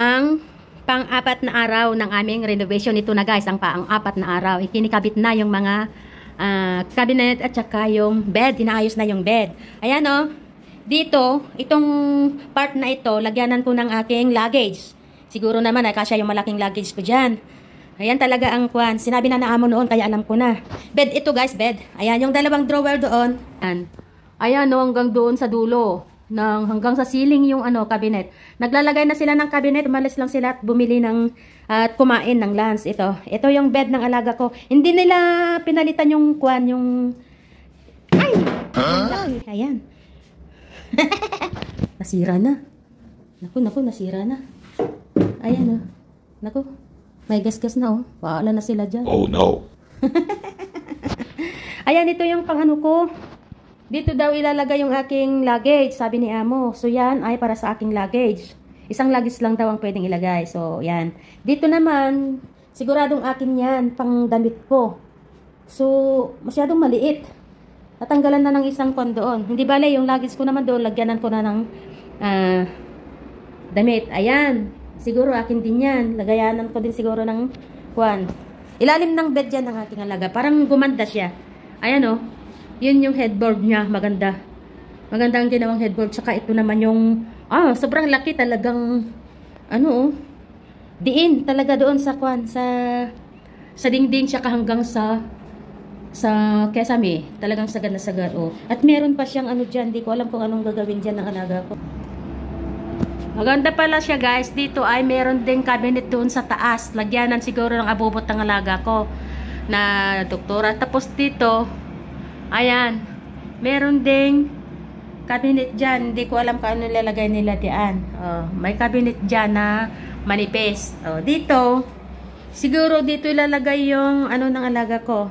Ang pang-apat na araw ng aming renovation. Ito na guys, ang pang-apat na araw. Ikinikabit na yung mga cabinet at saka yung bed. Inaayos na yung bed. Ayan o. Dito, itong part na ito, lagyanan ko ng aking luggage. Siguro naman, kasya yung malaking luggage ko dyan. Ayan talaga ang kwan. Sinabi na amo noon, kaya alam ko na. Bed ito guys, bed. Ayan, yung dalawang drawer doon. Ayan o, hanggang doon sa dulo. Hanggang sa ceiling yung cabinet. Naglalagay na sila ng cabinet, umalis lang sila at bumili ng at kumain ng lunch. Ito yung bed ng alaga ko. Hindi nila pinalitan yung kwan, yung ay! Ayan. Nasira na. Naku, nasira na. Ayan Naku, may gas-gas na Paala na sila dyan. Oh no. Ayan, ito yung pang ko. Dito daw ilalagay yung aking luggage, sabi ni amo. So yan ay para sa aking luggage. Isang luggage lang daw ang pwedeng ilagay. So yan. Dito naman, siguradong akin yan, pang damit ko. So masyadong maliit. Tatanggalan na ng isang kon doon. Hindi bale, yung luggage ko naman doon, lagyanan ko na ng damit. Ayan. Siguro akin din yan. Lagayanan ko din siguro ng kwan. Ilalim ng bed yan ng aking alaga. Parang gumanda siya. Ayan Yun yung headboard niya, maganda. Maganda ang ginawang headboard. Saka ito naman yung, sobrang laki talagang, diin talaga doon sa kwan, sa dingding siya hanggang sa kesame. Talagang sagad na sagad, At meron pa siyang dyan, di ko alam kung anong gagawin dyan ng alaga ko. Maganda pala siya guys. Dito ay meron ding cabinet doon sa taas. Lagyanan siguro ng abubot ng alaga ko na doktora. Tapos dito, ayan, meron ding cabinet dyan. Hindi ko alam kung ano lalagay nila diyan. May cabinet dyan na manipis. Dito, siguro dito ilalagay yung ng alaga ko.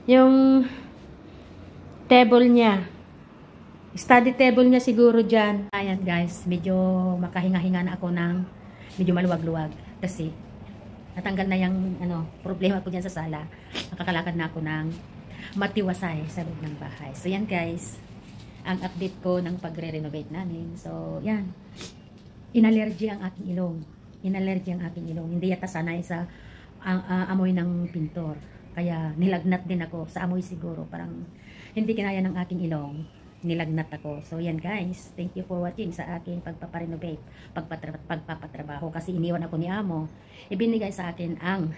Yung table niya. Study table niya siguro dyan. Ayan guys, medyo makahinga-hinga na ako ng medyo maluwag-luwag. Kasi natanggal na yung problema ko dyan sa sala. Nakakalakad na ako ng matiwasay sa loob ng bahay. So yan guys, ang update ko ng pagre-renovate namin. So yan, inalergy ang aking ilong. Hindi yata sanay sa amoy ng pintor. Kaya nilagnat din ako sa amoy siguro. Parang hindi kinaya ng aking ilong. Nilagnat ako. So yan guys, thank you for watching sa aking pagpaparenovate, pagpapatrabaho. Kasi iniwan ako ni amo. Ibinigay sa akin ang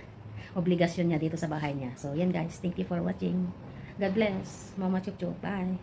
obligasyon niya dito sa bahay niya. So yan guys, thank you for watching. God bless. Mama Chup Chup. Bye.